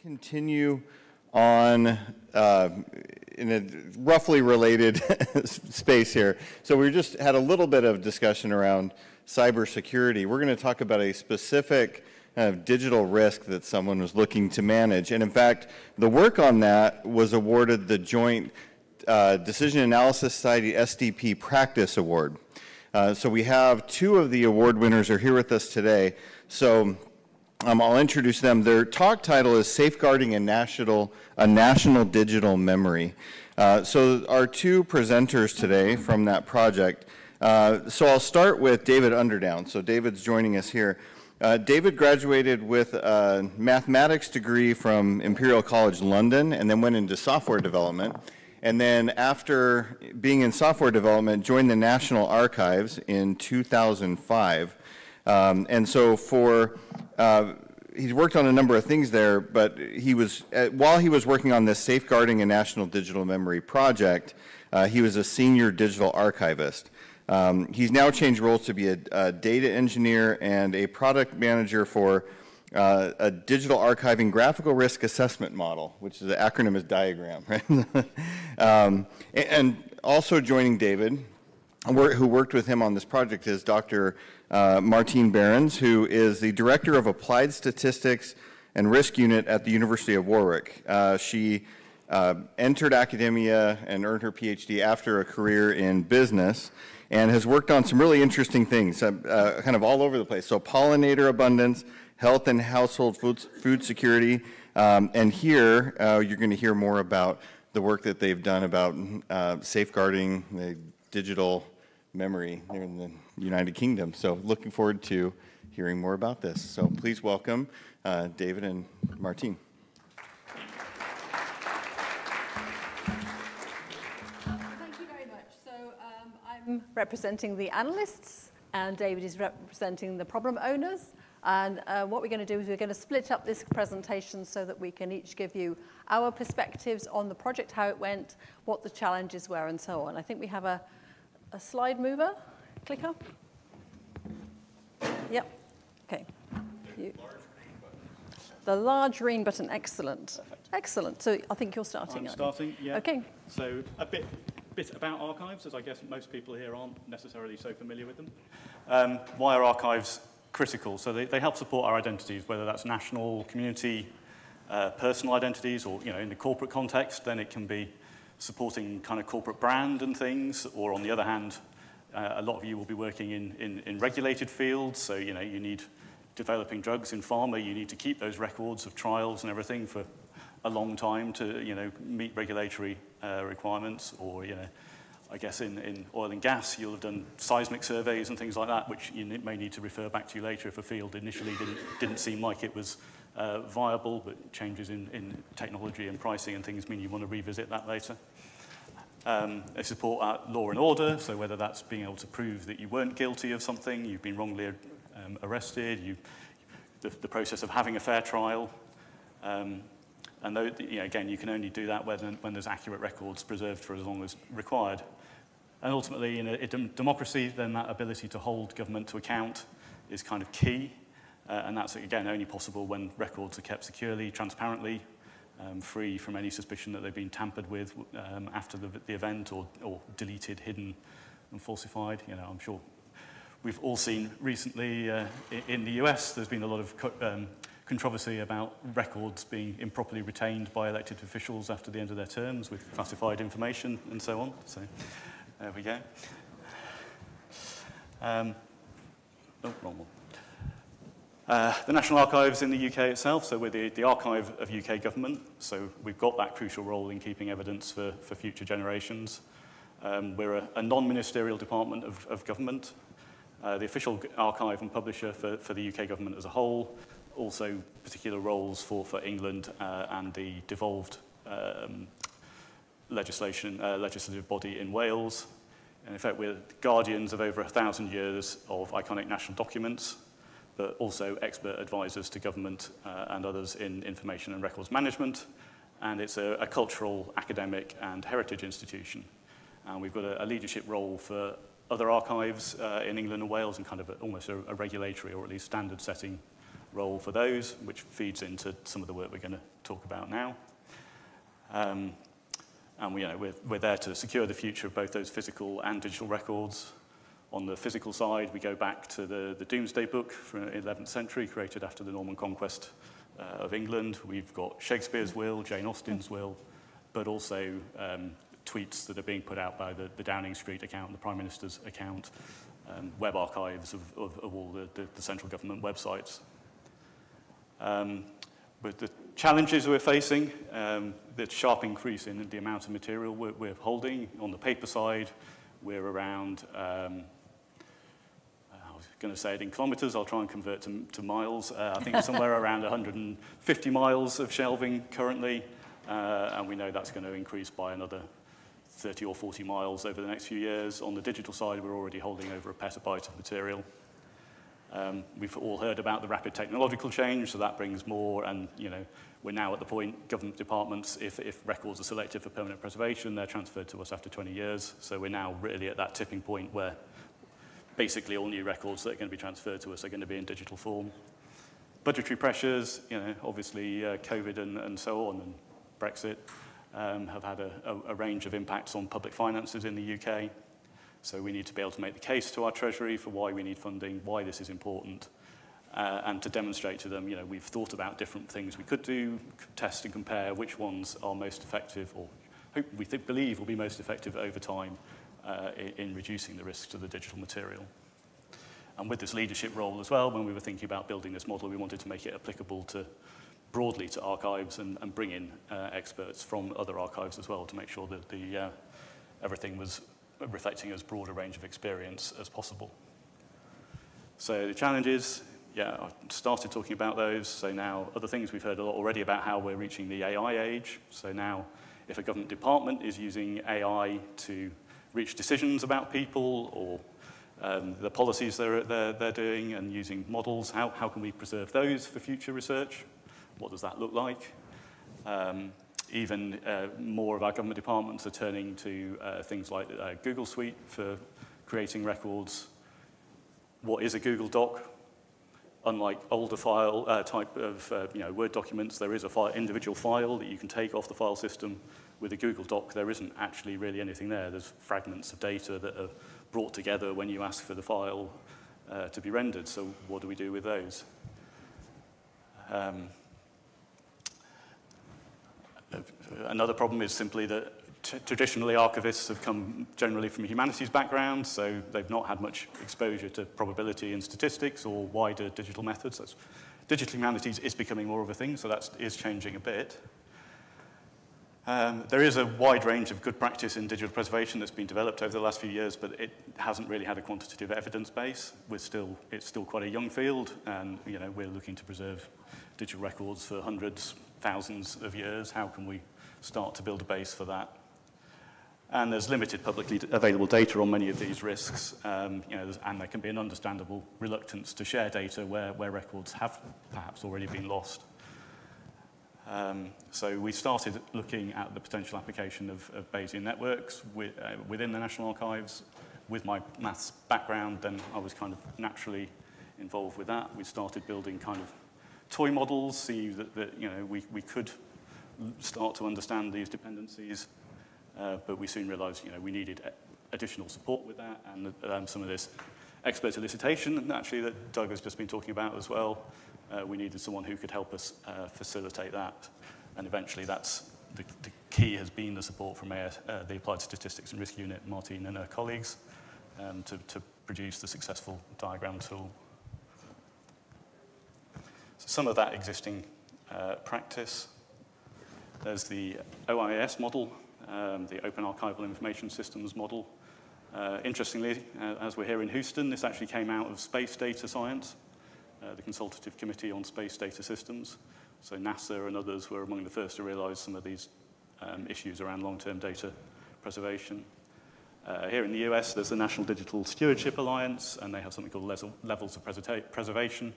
Continue on in a roughly related space here. So we just had a little bit of discussion around cybersecurity. We're going to talk about a specific digital risk that someone was looking to manage. And in fact, the work on that was awarded the Joint Decision Analysis Society SDP Practice Award. So we have two of the award winners are here with us today. So I'll introduce them. Their talk title is Safeguarding a National Digital Memory. So our two presenters today from that project. So I'll start with David Underdown. So David's joining us here. David graduated with a mathematics degree from Imperial College London and then went into software development. And then after being in software development, joined the National Archives in 2005. And so he's worked on a number of things there, but while he was working on this Safeguarding a National Digital Memory project, he was a senior digital archivist. He's now changed roles to be a data engineer and a product manager for a digital archiving graphical risk assessment model, which is the acronym is diagram, right? And also joining David, who worked with him on this project, is Dr. Martine, who is the Director of Applied Statistics and Risk Unit at the University of Warwick. She entered academia and earned her PhD after a career in business and has worked on some really interesting things, kind of all over the place. So pollinator abundance, health and household food security, and here you're going to hear more about the work that they've done about safeguarding the digital memory there in the United Kingdom. So looking forward to hearing more about this. So please welcome David and Martine. Thank you very much. So I'm representing the analysts and David is representing the problem owners. And what we're going to do is we're going to split up this presentation so that we can each give you our perspectives on the project, how it went, what the challenges were, and so on. I think we have a slide mover, clicker. Yep, okay. The large green button, excellent. Perfect. Excellent, so I think you're starting. I'm starting, yeah. Okay. So a bit about archives, as I guess most people here aren't necessarily so familiar with them. Why are archives critical? So they help support our identities, whether that's national, community, personal identities, or in the corporate context, then it can be supporting kind of corporate brand and things, or on the other hand, a lot of you will be working in regulated fields, so you need developing drugs in pharma, you need to keep those records of trials and everything for a long time to meet regulatory requirements, or I guess in oil and gas, you'll have done seismic surveys and things like that, which you may need to refer back to later if a field initially didn't seem like it was viable, but changes in technology and pricing and things mean you want to revisit that later. They support law and order, so whether that's being able to prove that you weren't guilty of something, you've been wrongly arrested, the process of having a fair trial. And again, you can only do that when there's accurate records preserved for as long as required. And ultimately, in a democracy, then that ability to hold government to account is kind of key. And that's, again, only possible when records are kept securely, transparently, free from any suspicion that they've been tampered with after the event or deleted, hidden, and falsified. I'm sure we've all seen recently in the US, there's been a lot of controversy about records being improperly retained by elected officials after the end of their terms with classified information and so on. So there we go. Wrong one. The National Archives in the UK itself, so we're the archive of UK government, so we've got that crucial role in keeping evidence for future generations. We're a non-ministerial department of government. The official archive and publisher for the UK government as a whole, also particular roles for England and the devolved legislative body in Wales. And in fact, we're guardians of over 1,000 years of iconic national documents, but also expert advisors to government and others in information and records management. And it's a cultural, academic, and heritage institution. And we've got a leadership role for other archives in England and Wales, and kind of almost a regulatory or at least standard setting role for those, which feeds into some of the work we're going to talk about now. And we're there to secure the future of both those physical and digital records. On the physical side, we go back to the Domesday Book from the 11th century, created after the Norman conquest of England. We've got Shakespeare's will, Jane Austen's will, but also tweets that are being put out by the Downing Street account, the Prime Minister's account, web archives of all the central government websites. With the challenges we're facing, the sharp increase in the amount of material we're holding. On the paper side, we're around, I was going to say it in kilometres, I'll try and convert to miles. I think it's somewhere around 150 miles of shelving currently, and we know that's going to increase by another 30 or 40 miles over the next few years. On the digital side, we're already holding over a petabyte of material. We've all heard about the rapid technological change, so that brings more, and we're now at the point, government departments, if records are selected for permanent preservation, they're transferred to us after 20 years. So we're now really at that tipping point where basically all new records that are going to be transferred to us are going to be in digital form. Budgetary pressures, obviously COVID and so on, and Brexit have had a range of impacts on public finances in the UK. So we need to be able to make the case to our Treasury for why we need funding, why this is important, and to demonstrate to them, we've thought about different things we could do, test and compare which ones are most effective, or believe will be most effective over time in reducing the risks to the digital material. And with this leadership role as well, when we were thinking about building this model, we wanted to make it applicable broadly to archives and bring in experts from other archives as well to make sure that everything was reflecting as broad a range of experience as possible. So the challenges, I started talking about those. So now other things we've heard a lot already about how we're reaching the AI age. So now if a government department is using AI to reach decisions about people or the policies they're doing and using models, how can we preserve those for future research? What does that look like? Even more of our government departments are turning to things like Google Suite for creating records. What is a Google Doc? Unlike older file type of Word documents, there is a individual file that you can take off the file system. With a Google Doc, there isn't actually really anything there. There's fragments of data that are brought together when you ask for the file to be rendered. So what do we do with those? Another problem is simply that traditionally archivists have come generally from a humanities background, so they've not had much exposure to probability and statistics or wider digital methods. Digital humanities is becoming more of a thing, so that is changing a bit. There is a wide range of good practice in digital preservation that's been developed over the last few years, but it hasn't really had a quantitative evidence base. It's still quite a young field, and we're looking to preserve digital records for hundreds, thousands of years. How can we start to build a base for that? And there's limited publicly available data on many of these risks, and there can be an understandable reluctance to share data where records have perhaps already been lost. So we started looking at the potential application of Bayesian networks within the National Archives. With my maths background, then I was kind of naturally involved with that. We started building kind of toy models, see that we could start to understand these dependencies, but we soon realized we needed additional support with that, and some of this expert elicitation actually that Doug has just been talking about as well. We needed someone who could help us facilitate that, and eventually that's the key has been the support from the Applied Statistics and Risk Unit, Martine and her colleagues, to produce the successful diagram tool. So some of that existing practice. There's the OIS model, the Open Archival Information Systems model. Interestingly, as we're here in Houston, this actually came out of space data science, the Consultative Committee on Space Data Systems. So NASA and others were among the first to realize some of these issues around long-term data preservation. Here in the US, there's the National Digital Stewardship Alliance, and they have something called levels of preservation,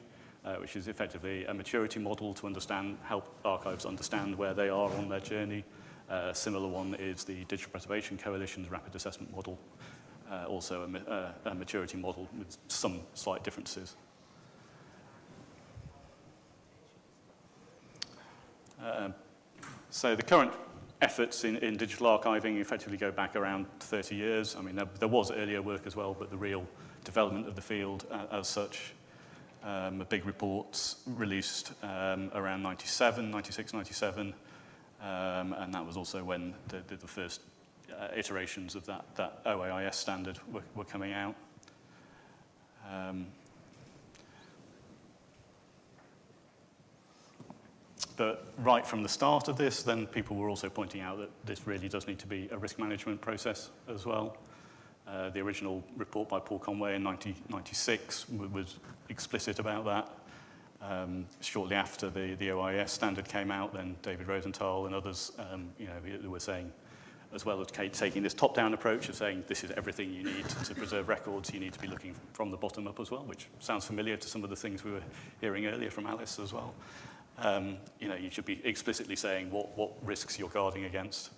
which is effectively a maturity model to help archives understand where they are on their journey. A similar one is the Digital Preservation Coalition's Rapid Assessment Model, also a maturity model with some slight differences. So the current efforts in digital archiving effectively go back around 30 years. I mean, there was earlier work as well, but the real development of the field as such, big reports released around 97, 96, 97, and that was also when the first iterations of that OAIS standard were coming out. But right from the start of this, then people were also pointing out that this really does need to be a risk management process as well. The original report by Paul Conway in 1996 was explicit about that. Shortly after the OAIS standard came out, then David Rosenthal and others were saying, as well as taking this top-down approach of saying this is everything you need to preserve records, you need to be looking from the bottom up as well, which sounds familiar to some of the things we were hearing earlier from Alice as well. You should be explicitly saying what risks you're guarding against.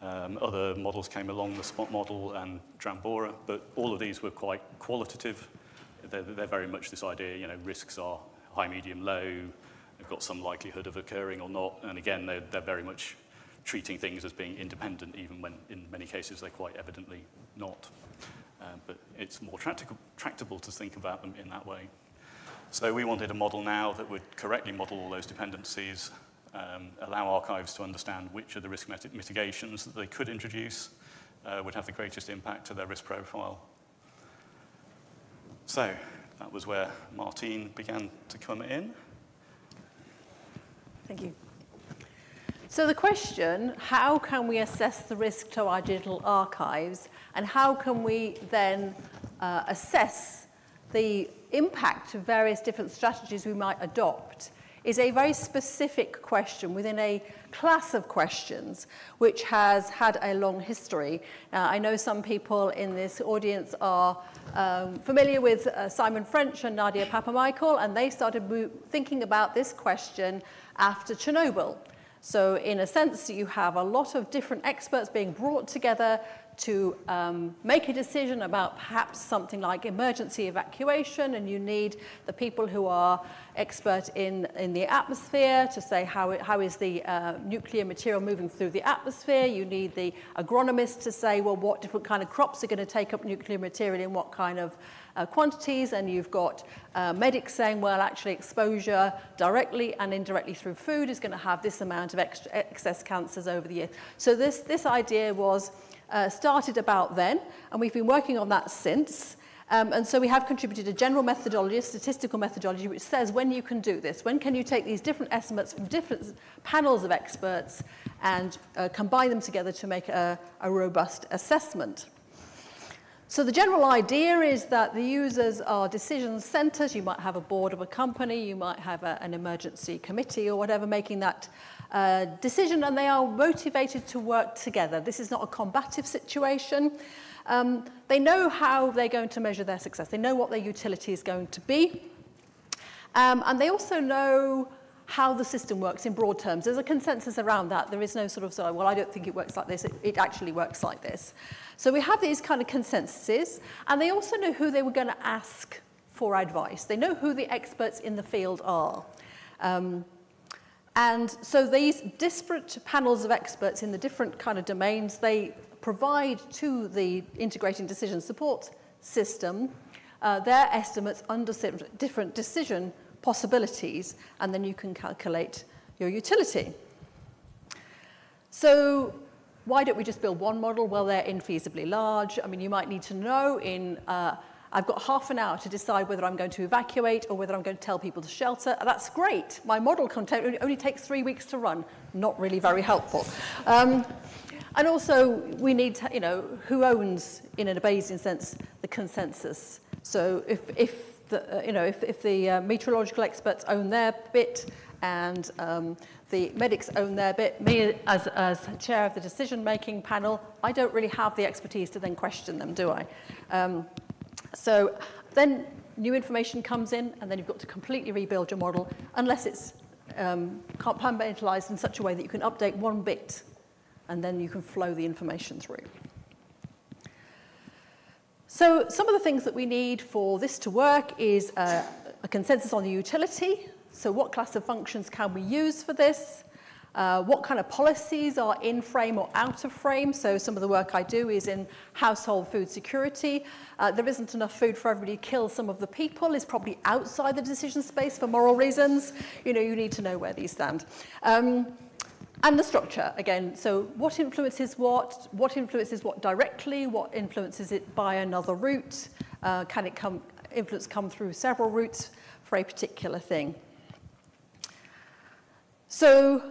Other models came along, the SPOT model and Drambora, but all of these were quite qualitative. They're very much this idea, risks are high, medium, low, they've got some likelihood of occurring or not, and again, they're very much treating things as being independent, even when in many cases they're quite evidently not. But it's more tractable to think about them in that way. So we wanted a model now that would correctly model all those dependencies, allow archives to understand which of the risk mitigations that they could introduce would have the greatest impact to their risk profile. So that was where Martine began to come in. Thank you. So the question, how can we assess the risk to our digital archives, and how can we then assess the impact of various different strategies we might adopt, is a very specific question within a class of questions which has had a long history. Now, I know some people in this audience are familiar with Simon French and Nadia Papamichael, and they started thinking about this question after Chernobyl. So in a sense, you have a lot of different experts being brought together to make a decision about perhaps something like emergency evacuation, and you need the people who are expert in the atmosphere to say how is the nuclear material moving through the atmosphere. You need the agronomist to say, well, what different kind of crops are going to take up nuclear material in what kind of quantities, and you've got medics saying, well, actually exposure directly and indirectly through food is going to have this amount of excess cancers over the year. So this idea was started about then, and we've been working on that since. And so we have contributed a general methodology, a statistical methodology, which says when you can do this, when can you take these different estimates from different panels of experts and combine them together to make a robust assessment. So the general idea is that the users are decision centers. You might have a board of a company, you might have an emergency committee or whatever making that decision, and they are motivated to work together. This is not a combative situation. They know how they're going to measure their success. They know what their utility is going to be. And they also know how the system works in broad terms. There's a consensus around that. There is no sort of, well, I don't think it works like this. It actually works like this. So we have these kind of consensuses, and they also know who they were going to ask for advice. They know who the experts in the field are. And so these disparate panels of experts in the different kind of domains, they provide to the integrating decision support system their estimates under different decision possibilities, and then you can calculate your utility. So why don't we just build one model? Well, they're infeasibly large. I mean, you might need to know I've got half an hour to decide whether I'm going to evacuate or whether I'm going to tell people to shelter. That's great. My model only takes 3 weeks to run. Not really very helpful. And also, we need to, who owns, in a Bayesian sense, the consensus. So if the meteorological experts own their bit and the medics own their bit, me as chair of the decision-making panel, I don't really have the expertise to then question them, do I? So then new information comes in, and then you've got to completely rebuild your model, unless it's compartmentalized in such a way that you can update one bit, and then you can flow the information through. So some of the things that we need for this to work is a consensus on the utility. So what class of functions can we use for this? What kind of policies are in frame or out of frame? So some of the work I do is in household food security. There isn't enough food for everybody to kill some of the people is probably outside the decision space for moral reasons. You know, you need to know where these stand. And the structure, again, so what influences what influences what directly, what influences it by another route? Can it influence come through several routes for a particular thing? So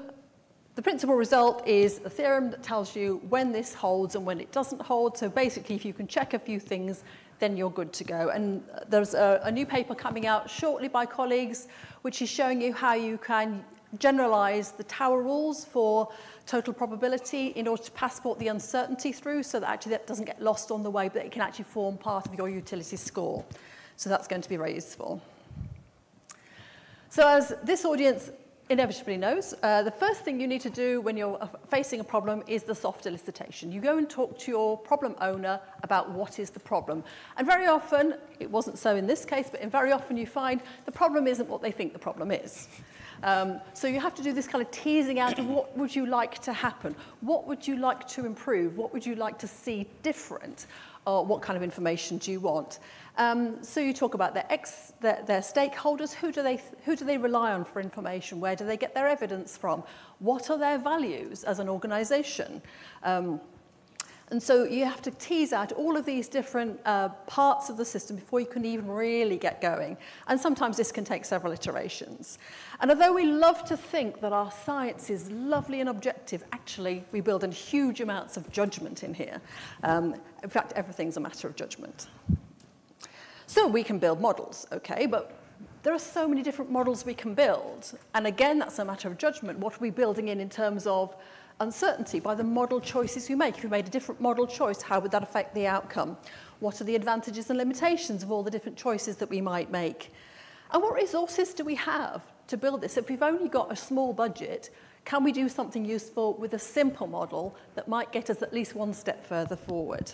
the principal result is a theorem that tells you when this holds and when it doesn't hold. So basically, if you can check a few things, then you're good to go. And there's a new paper coming out shortly by colleagues, which is showing you how you can generalize the Tower rules for total probability in order to passport the uncertainty through so that actually that doesn't get lost on the way, but it can actually form part of your utility score. So that's going to be very useful. So as this audience inevitably knows, the first thing you need to do when you're facing a problem is the soft elicitation. You go and talk to your problem owner about what is the problem. And very often, it wasn't so in this case, but very often you find the problem isn't what they think the problem is. So you have to do this kind of teasing out of what would you like to happen? What would you like to improve? What would you like to see different? Or what kind of information do you want? So you talk about their stakeholders. Who do they rely on for information? Where do they get their evidence from? What are their values as an organization? And so you have to tease out all of these different parts of the system before you can even really get going. And sometimes this can take several iterations. And although we love to think that our science is lovely and objective, actually we build in huge amounts of judgment in here. In fact, everything's a matter of judgment. So we can build models, okay, but there are so many different models we can build. And again, that's a matter of judgment. What are we building in terms of uncertainty by the model choices we make? If we made a different model choice, how would that affect the outcome? What are the advantages and limitations of all the different choices that we might make? And what resources do we have to build this? If we've only got a small budget, can we do something useful with a simple model that might get us at least one step further forward?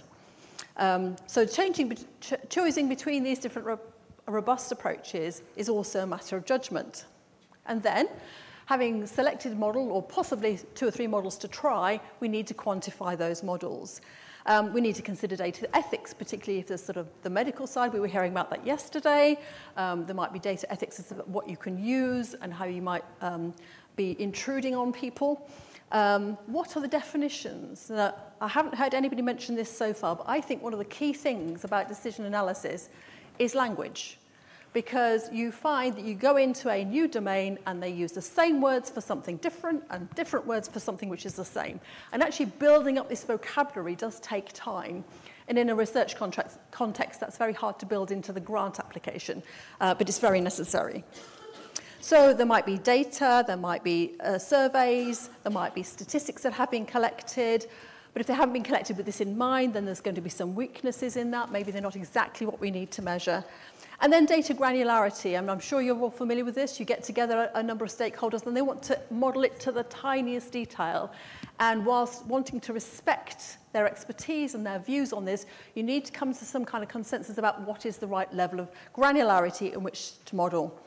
So choosing between these different robust approaches is also a matter of judgment. And then, having selected a model, or possibly 2 or 3 models to try, we need to quantify those models. We need to consider data ethics, particularly if there's sort of the medical side. We were hearing about that yesterday. There might be data ethics as to what you can use and how you might be intruding on people. What are the definitions? I haven't heard anybody mention this so far, but I think one of the key things about decision analysis is language. Because you find that you go into a new domain and they use the same words for something different and different words for something which is the same. And actually building up this vocabulary does take time. And in a research context, that's very hard to build into the grant application, but it's very necessary. So there might be data, there might be surveys, there might be statistics that have been collected. But if they haven't been collected with this in mind, then there's going to be some weaknesses in that. Maybe they're not exactly what we need to measure. And then data granularity. I'm sure you're all familiar with this. You get together a number of stakeholders and they want to model it to the tiniest detail. And whilst wanting to respect their expertise and their views on this, you need to come to some kind of consensus about what is the right level of granularity in which to model.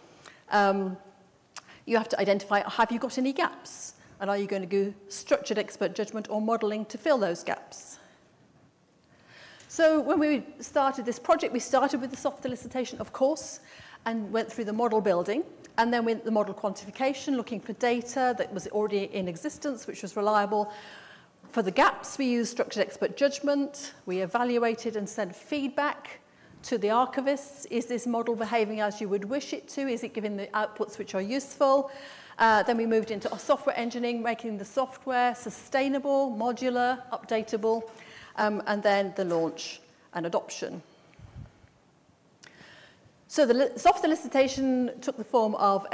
You have to identify, have you got any gaps? And are you going to do structured expert judgment or modeling to fill those gaps? So when we started this project, we started with the soft elicitation, of course, and went through the model building, and then went the model quantification, looking for data that was already in existence, which was reliable. For the gaps, we used structured expert judgment. We evaluated and sent feedback to the archivists. Is this model behaving as you would wish it to? Is it giving the outputs which are useful? Then we moved into software engineering, making the software sustainable, modular, updatable, and then the launch and adoption. So the soft elicitation took the form of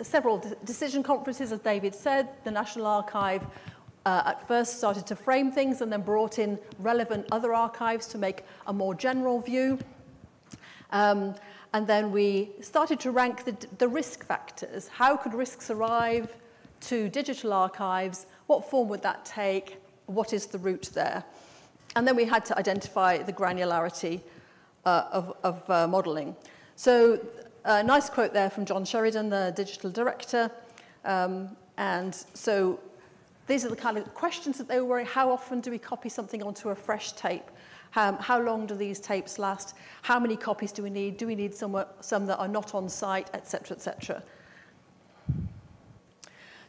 several decision conferences, as David said. The National Archive at first started to frame things and then brought in relevant other archives to make a more general view. And then we started to rank the risk factors. How could risks arrive to digital archives? What form would that take? What is the route there? And then we had to identify the granularity of modeling. So a nice quote there from John Sheridan, the digital director. And so these are the kind of questions that they were worrying. How often do we copy something onto a fresh tape? How long do these tapes last? How many copies do we need? Do we need some that are not on site, et cetera, et cetera?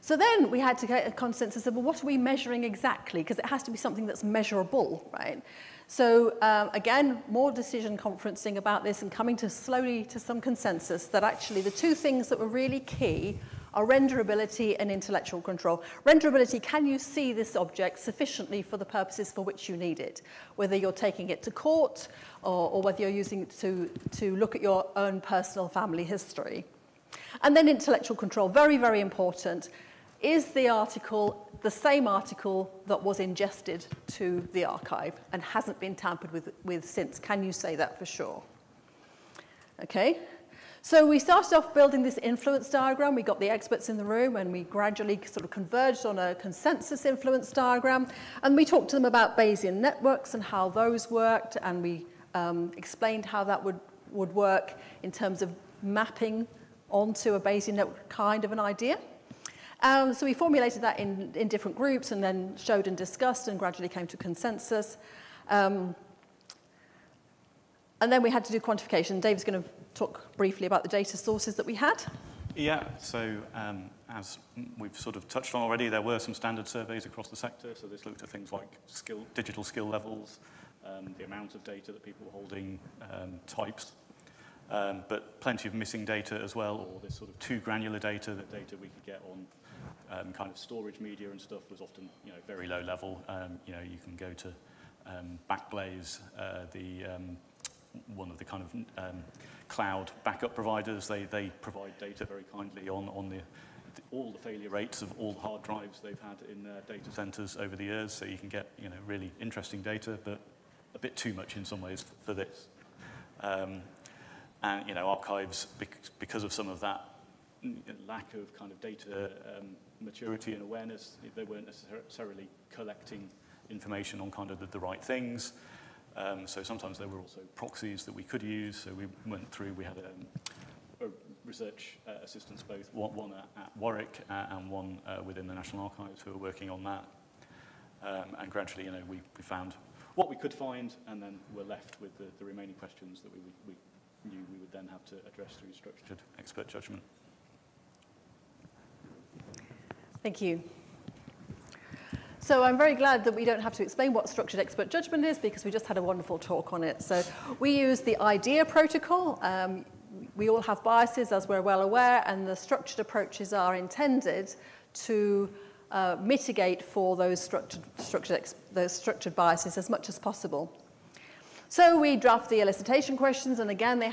So then we had to get a consensus of, well, what are we measuring exactly? Because it has to be something that's measurable, right? So again, more decision conferencing about this and coming to slowly to some consensus that actually the two things that were really key are renderability and intellectual control. Renderability, can you see this object sufficiently for the purposes for which you need it? Whether you're taking it to court or whether you're using it to look at your own personal family history. And then intellectual control, very, very important. Is the article the same article that was ingested to the archive and hasn't been tampered with since? Can you say that for sure? Okay. So we started off building this influence diagram. We got the experts in the room and we gradually sort of converged on a consensus influence diagram. And we talked to them about Bayesian networks and how those worked. And we explained how that would work in terms of mapping onto a Bayesian network kind of an idea. So we formulated that in different groups and then showed and discussed and gradually came to consensus. And then we had to do quantification. Dave's going to talk briefly about the data sources that we had. Yeah, so as we've sort of touched on already, there were some standard surveys across the sector. So this looked at things like digital skill levels, the amount of data that people were holding, types, but plenty of missing data as well, or this sort of too granular data, that data we could get on kind of storage media and stuff was often, very low level. You can go to Backblaze, one of the kind of cloud backup providers. They provide data very kindly on all the failure rates of all the hard drives they've had in their data centers over the years. So you can get really interesting data, but a bit too much in some ways for this. And archives, because of some of that lack of kind of data maturity and awareness, they weren't necessarily collecting information on kind of the right things. So sometimes there were also proxies that we could use. So we went through, we had a research assistants both, one at Warwick and one within the National Archives who were working on that. And gradually, we found what we could find, and then we're left with the remaining questions that we knew we would then have to address through structured expert judgment. Thank you. So I'm very glad that we don't have to explain what structured expert judgment is, because we just had a wonderful talk on it. So we use the IDEA protocol. We all have biases, as we're well aware, and the structured approaches are intended to mitigate for those structured biases as much as possible. So we draft the elicitation questions, and again,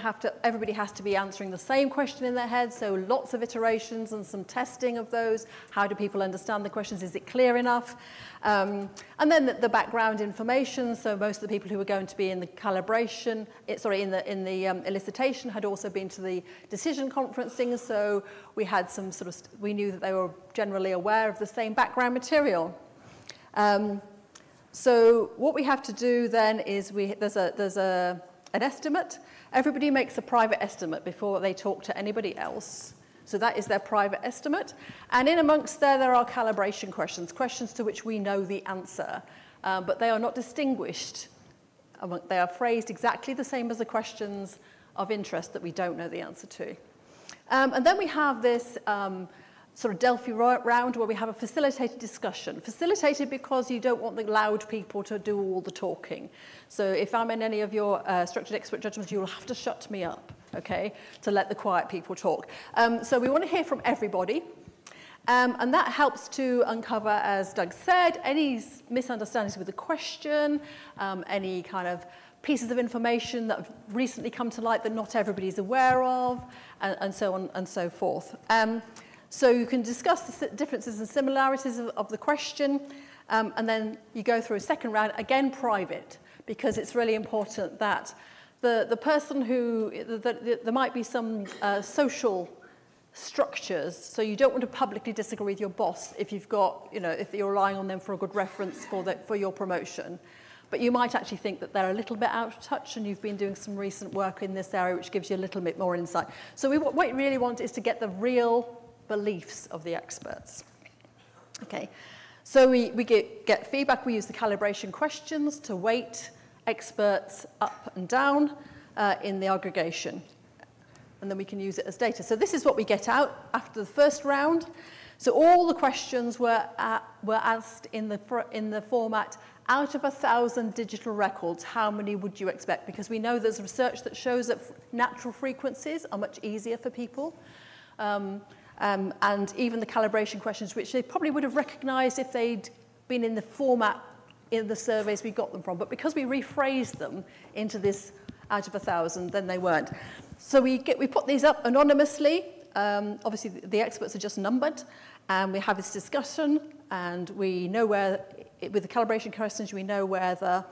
everybody has to be answering the same question in their head, so lots of iterations and some testing of those. How do people understand the questions? Is it clear enough? And then the background information, so most of the people who were going to be in the calibration, in the elicitation had also been to the decision conferencing, so we had we knew that they were generally aware of the same background material. So what we have to do then is there's an estimate. Everybody makes a private estimate before they talk to anybody else. So that is their private estimate. And in amongst there are calibration questions to which we know the answer, but they are not distinguished. They are phrased exactly the same as the questions of interest that we don't know the answer to. And then we have this sort of Delphi round where we have a facilitated discussion. Facilitated because you don't want the loud people to do all the talking. So if I'm in any of your structured expert judgments, you will have to shut me up, okay, to let the quiet people talk. So we want to hear from everybody. And that helps to uncover, as Doug said, any misunderstandings with the question, any kind of pieces of information that have recently come to light that not everybody's aware of, and so on and so forth. So you can discuss the differences and similarities of the question, and then you go through a second round, again private, because it's really important that the person there might be some social structures, so you don't want to publicly disagree with your boss if you've got, if you're relying on them for a good reference for your promotion. But you might actually think that they're a little bit out of touch and you've been doing some recent work in this area which gives you a little bit more insight. So what we really want is to get the real beliefs of the experts. Okay, so we get feedback. We use the calibration questions to weight experts up and down in the aggregation. And then we can use it as data. So this is what we get out after the first round. So all the questions were asked in the format, out of 1,000 digital records, how many would you expect? Because we know there's research that shows that natural frequencies are much easier for people. And even the calibration questions, which they probably would have recognized if they'd been in the format in the surveys we got them from. But because we rephrased them into this out of 1,000, then they weren't. So we put these up anonymously. Obviously, the experts are just numbered. And we have this discussion. And we know where, with the calibration questions, we know where the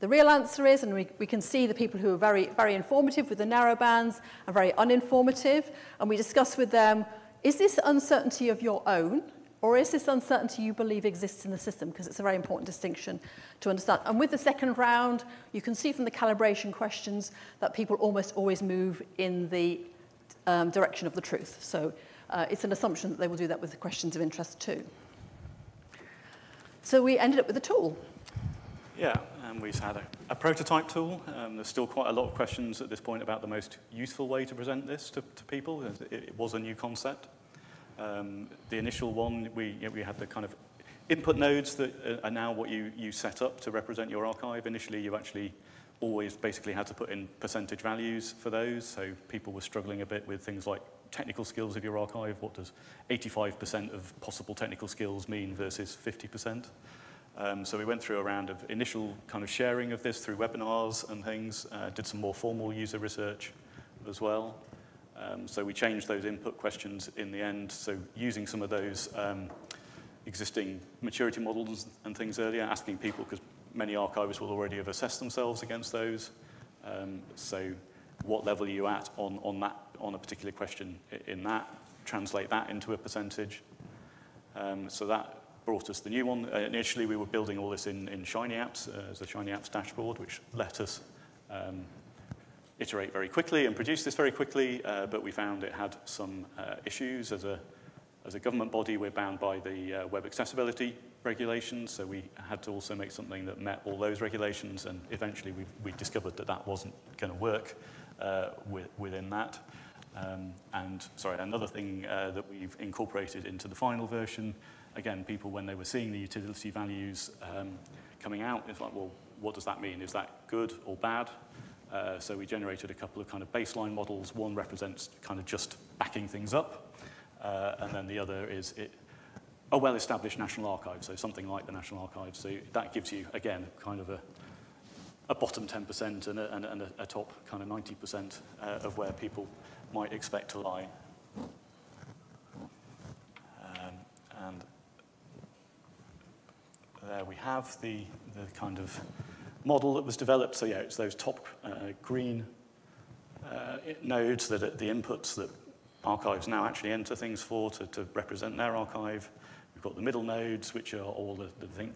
real answer is. And we can see the people who are very, very informative with the narrow bands and very uninformative. And we discuss with them, is this uncertainty of your own? Or is this uncertainty you believe exists in the system? Because it's a very important distinction to understand. And with the second round, you can see from the calibration questions that people almost always move in the direction of the truth. So it's an assumption that they will do that with the questions of interest too. So we ended up with a tool. Yeah, and we've had a prototype tool. There's still quite a lot of questions at this point about the most useful way to present this to people. It was a new concept. The initial one, we had the kind of input nodes that are now what you set up to represent your archive. Initially, you actually always basically had to put in percentage values for those, so people were struggling a bit with things like technical skills of your archive. What does 85% of possible technical skills mean versus 50%? So we went through a round of initial kind of sharing of this through webinars and things, did some more formal user research as well. So we changed those input questions in the end. So using some of those existing maturity models and things earlier, asking people, because many archivists will already have assessed themselves against those. So what level are you at on a particular question in that? Translate that into a percentage. So that brought us the new one. Initially, we were building all this in Shiny Apps as a Shiny Apps dashboard, which let us iterate very quickly and produce this very quickly, but we found it had some issues. As a government body, we're bound by the web accessibility regulations, so we had to also make something that met all those regulations, and eventually we discovered that that wasn't going to work within that. Another thing that we've incorporated into the final version, again, people, when they were seeing the utility values coming out, it's like, well, what does that mean? Is that good or bad? So we generated a couple of kind of baseline models. One represents kind of just backing things up, and then the other is a well-established national archive, so something like the National Archives. So that gives you, again, kind of a bottom 10% and a top kind of 90% of where people might expect to lie. And there we have the kind of model that was developed. So yeah, it's those top green nodes that are the inputs that archives now actually enter things for to represent their archive. We've got the middle nodes, which are all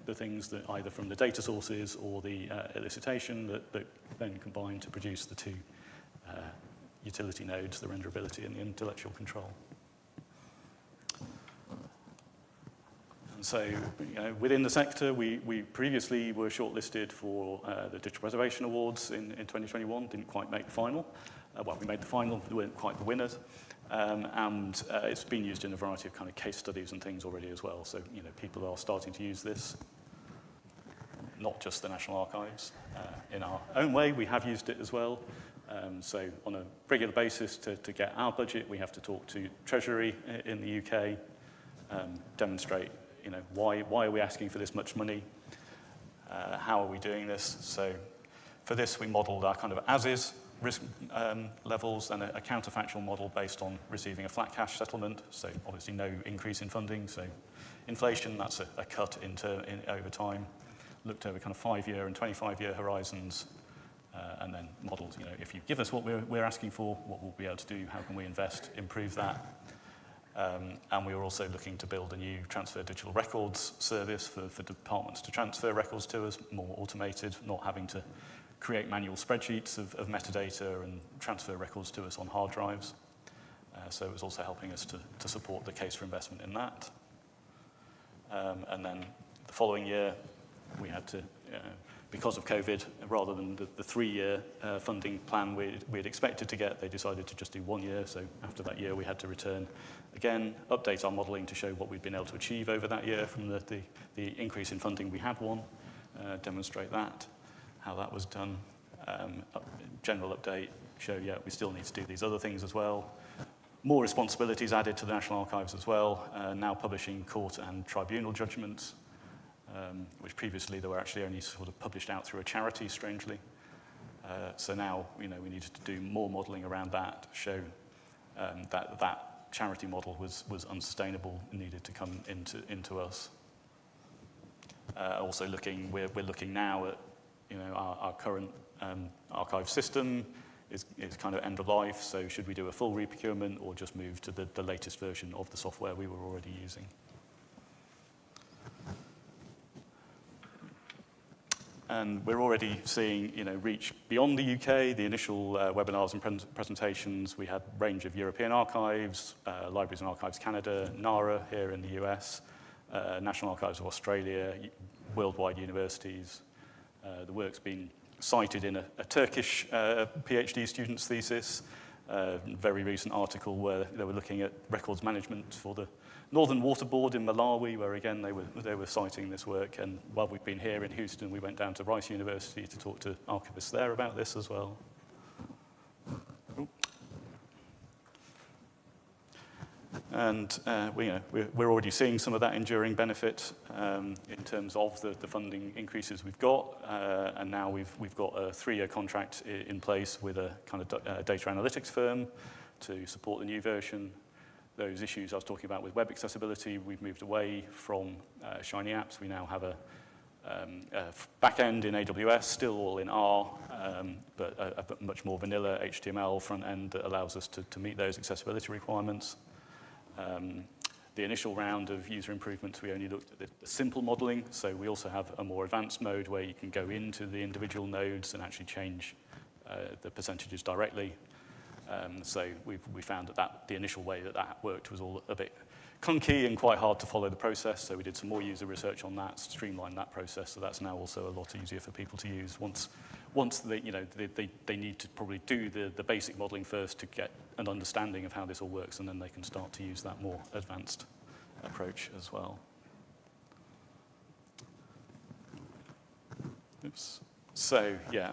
the things that either from the data sources or the elicitation that then combine to produce the two utility nodes, the renderability and the intellectual control. And so, within the sector, we previously were shortlisted for the Digital Preservation Awards in 2021, didn't quite make the final. Well, we made the final, we weren't quite the winners. And it's been used in a variety of kind of case studies and things already as well. So, people are starting to use this, not just the National Archives. In our own way, we have used it as well. So on a regular basis, to get our budget, we have to talk to Treasury in the UK, demonstrate, why are we asking for this much money? How are we doing this? So for this, we modeled our kind of as-is risk levels and a counterfactual model based on receiving a flat cash settlement. So obviously no increase in funding. So inflation, that's a cut over time. Looked over kind of 5-year and 25-year horizons. And then modeled, if you give us what we're asking for, what we'll be able to do, how can we invest, improve that. And we were also looking to build a new transfer digital records service for departments to transfer records to us, more automated, not having to create manual spreadsheets of metadata and transfer records to us on hard drives. So it was also helping us to support the case for investment in that. And then the following year, we had to, because of COVID, rather than the 3-year funding plan we'd expected to get, they decided to just do 1 year. So after that year, we had to return again, update our modelling to show what we'd been able to achieve over that year from the increase in funding we had won, demonstrate that, how that was done. General update, show, yeah, we still need to do these other things as well. More responsibilities added to the National Archives as well, now publishing court and tribunal judgments, which previously they were actually only sort of published out through a charity, strangely. So now, we needed to do more modelling around that, show that charity model was unsustainable and needed to come into us. Also we're looking now at, our current archive system is kind of end of life, so should we do a full reprocurement or just move to the latest version of the software we were already using? And we're already seeing, reach beyond the UK. The initial webinars and presentations, we had a range of European archives, Libraries and Archives Canada, NARA here in the US, National Archives of Australia, worldwide universities. The work's been cited in a Turkish PhD student's thesis, very recent article where they were looking at records management for the Northern Water Board in Malawi, where again they were citing this work. And while we've been here in Houston, we went down to Rice University to talk to archivists there about this as well. And we're already seeing some of that enduring benefit in terms of the funding increases we've got. And now we've got a 3-year contract in place with a kind of data analytics firm to support the new version. Those issues I was talking about with web accessibility, we've moved away from Shiny Apps. We now have a back-end in AWS, still all in R, but a much more vanilla HTML front-end that allows us to meet those accessibility requirements. The initial round of user improvements, we only looked at the simple modeling, so we also have a more advanced mode where you can go into the individual nodes and actually change the percentages directly. So we found that the initial way that worked was all a bit clunky and quite hard to follow the process, so we did some more user research on that, streamlined that process, so that's now also a lot easier for people to use. Once they need to probably do the basic modeling first to get an understanding of how this all works, and then they can start to use that more advanced approach as well. Oops. So, yeah,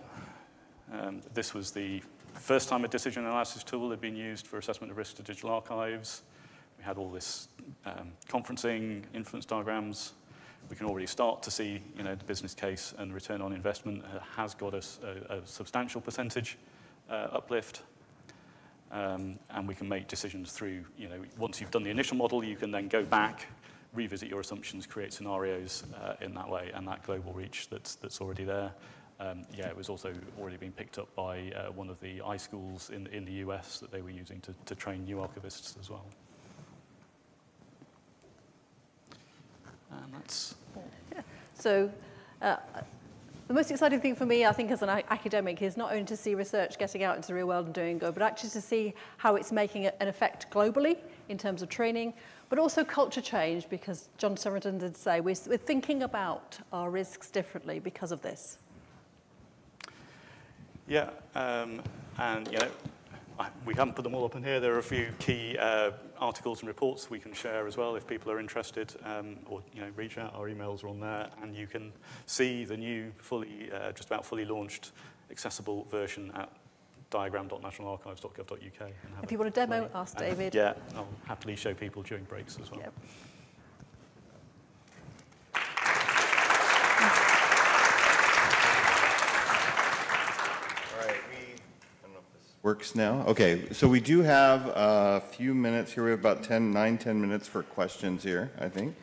this was the first time a decision analysis tool had been used for assessment of risk to digital archives. We had all this conferencing, influence diagrams. We can already start to see, the business case and return on investment has got us a substantial percentage uplift. And we can make decisions through, once you've done the initial model, you can then go back, revisit your assumptions, create scenarios in that way, and that global reach that's already there. It was also already being picked up by one of the iSchools in the US that they were using to train new archivists as well. And that's all. Yeah. So the most exciting thing for me, I think, as an academic, is not only to see research getting out into the real world and doing good, but actually to see how it's making an effect globally in terms of training, but also culture change, because John Somerton did say we're thinking about our risks differently because of this. Yeah, and we haven't put them all up in here. There are a few key articles and reports we can share as well if people are interested, or reach out. Our emails are on there, and you can see the new just about fully launched accessible version at diagram.nationalarchives.gov.uk. If you want a demo, ask David. Yeah, I'll happily show people during breaks as well. Yep. Works now. Okay, so we do have a few minutes here. We have about 10 minutes for questions here, I think.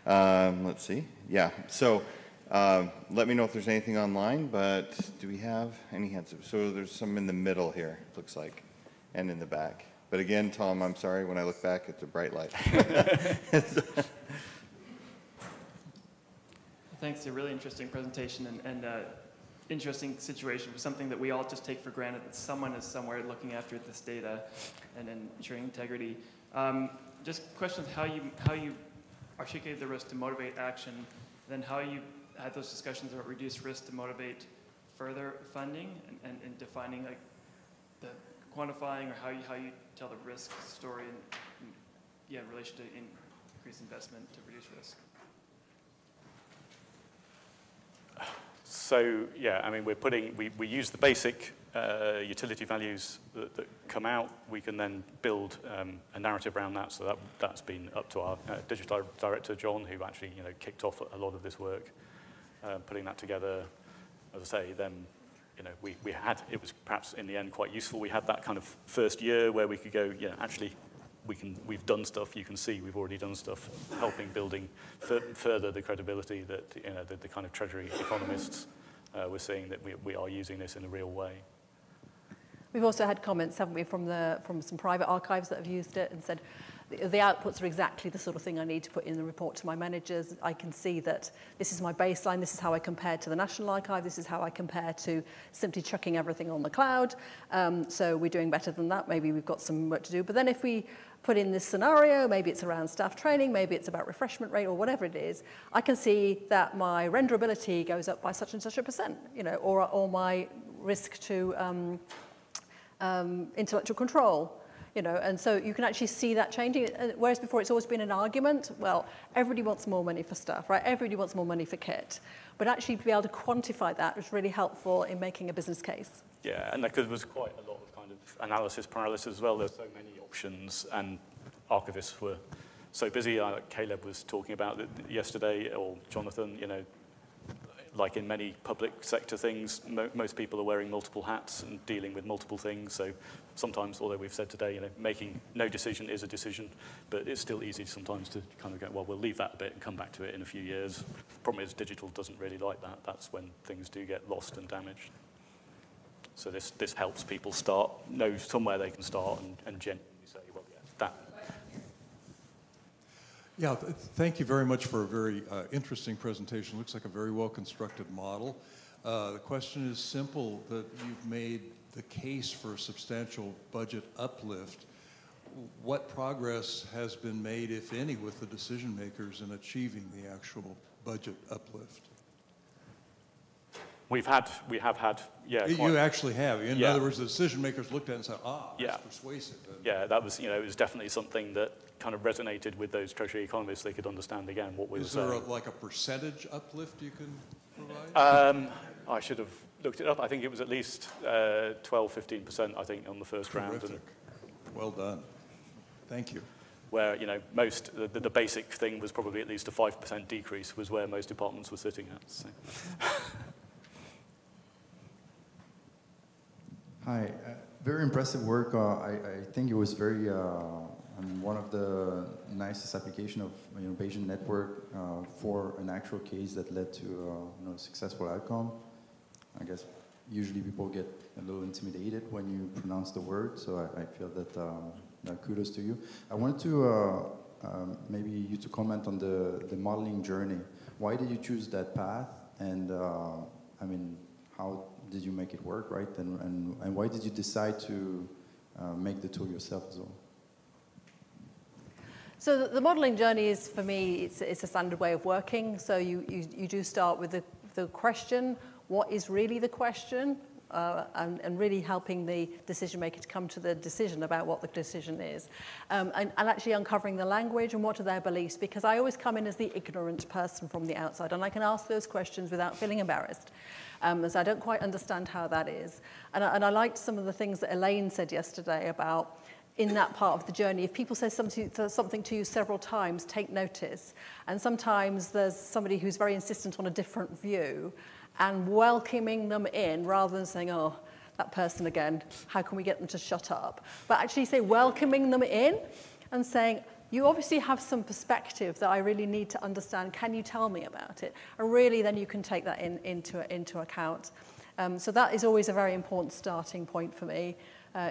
Let's see. Yeah, so let me know if there's anything online, but do we have any hands up? So there's some in the middle here, it looks like, and in the back. But again, Tom, I'm sorry, when I look back, it's a bright light. Thanks, a really interesting presentation, and interesting situation for something that we all just take for granted, that someone is somewhere looking after this data and ensuring integrity. Just questions how you articulate the risk to motivate action, and then how you had those discussions about reduced risk to motivate further funding, and defining like the quantifying, or how you tell the risk story in relation to increased investment to reduce risk. So yeah, I mean, we use the basic utility values that come out. We can then build a narrative around that. So that's been up to our digital director, John, who actually kicked off a lot of this work, putting that together. As I say, then it was perhaps in the end quite useful. We had that kind of first year where we could go, actually, we've done stuff. You can see we've already done stuff, helping building further the credibility that the kind of Treasury economists were seeing that we are using this in a real way. We've also had comments, haven't we, from some private archives that have used it and said the outputs are exactly the sort of thing I need to put in the report to my managers. I can see that this is my baseline, this is how I compare to the National Archive, this is how I compare to simply chucking everything on the cloud. So we're doing better than that. Maybe we've got some work to do. But then if we put in this scenario, maybe it's around staff training, maybe it's about refreshment rate or whatever it is, I can see that my renderability goes up by such and such a percent, or my risk to intellectual control. And so you can actually see that changing. Whereas before it's always been an argument, well, everybody wants more money for stuff, right? Everybody wants more money for kit. But actually to be able to quantify that was really helpful in making a business case. Yeah, and there was quite a lot of kind of analysis paralysis as well. There's so many options, and archivists were so busy. Caleb was talking about it yesterday, or Jonathan, like in many public sector things, most people are wearing multiple hats and dealing with multiple things. So sometimes, although we've said today, making no decision is a decision, but it's still easy sometimes to kind of go, well, we'll leave that a bit and come back to it in a few years. The problem is digital doesn't really like that. That's when things do get lost and damaged. So this helps people know somewhere they can start and genuinely say, well, yeah, that. Yeah, thank you very much for a very interesting presentation. Looks like a very well-constructed model. The question is simple, that you've made the case for a substantial budget uplift. What progress has been made, if any, with the decision makers in achieving the actual budget uplift? We have had, yeah. You actually have. In other words, the decision makers looked at it and said, that's persuasive. Yeah, that was, it was definitely something that kind of resonated with those Treasury economists. They could understand again what was. Is there like a percentage uplift you can provide? I should have looked it up. I think it was at least 12-15%, I think, on the first round. And well done. Thank you. Where, most, the basic thing was probably at least a 5% decrease was where most departments were sitting at. So. Hi, very impressive work. I think it was very, one of the nicest application of Bayesian network for an actual case that led to a successful outcome. I guess usually people get a little intimidated when you pronounce the word, so I feel that kudos to you. I wanted to maybe you to comment on the modeling journey. Why did you choose that path? And how did you make it work, right? And why did you decide to make the tool yourself as well? So the modeling journey is, for me, it's a standard way of working. So you do start with the question, what is really the question? And really helping the decision maker to come to the decision about what the decision is. And actually uncovering the language and what are their beliefs, because I always come in as the ignorant person from the outside, and I can ask those questions without feeling embarrassed. So I don't quite understand how that is. And I liked some of the things that Elaine said yesterday about in that part of the journey. If people say something to you several times, take notice. And sometimes there's somebody who's very insistent on a different view, and welcoming them in rather than saying, oh, that person again, how can we get them to shut up? But actually say welcoming them in and saying, you obviously have some perspective that I really need to understand. Can you tell me about it? And really then you can take that into account. So that is always a very important starting point for me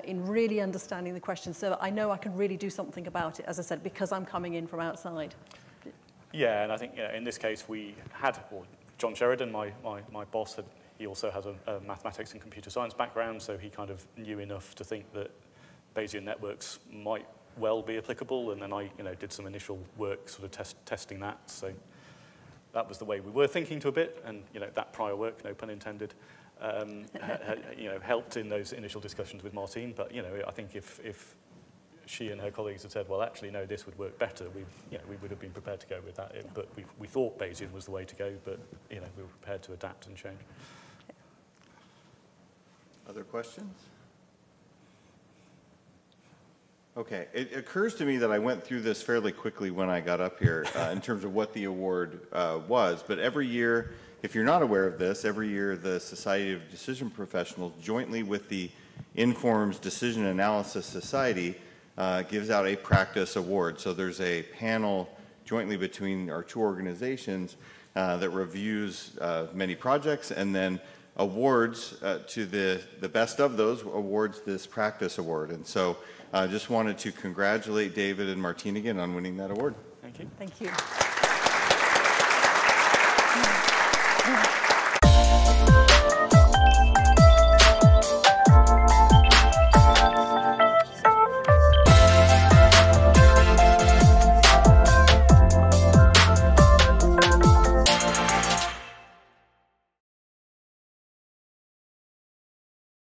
in really understanding the question so that I know I can really do something about it, as I said, because I'm coming in from outside. Yeah, and I think in this case we had, John Sheridan, my boss, He also has a mathematics and computer science background, so he kind of knew enough to think that Bayesian networks might well be applicable, and then I did some initial work sort of testing that. So that was the way we were thinking to a bit, and that prior work, no pun intended, helped in those initial discussions with Martine. But I think if she and her colleagues had said, well, actually, no, this would work better, we would have been prepared to go with that. But we thought Bayesian was the way to go, but we were prepared to adapt and change. Other questions? Okay, it occurs to me that I went through this fairly quickly when I got up here in terms of what the award was, but every year, if you're not aware of this, every year the Society of Decision Professionals, jointly with the Informs Decision Analysis Society, gives out a practice award. So there's a panel jointly between our two organizations that reviews many projects and then awards to the best of those, awards this practice award. And so I just wanted to congratulate David and Martine again on winning that award. Thank you. Thank you.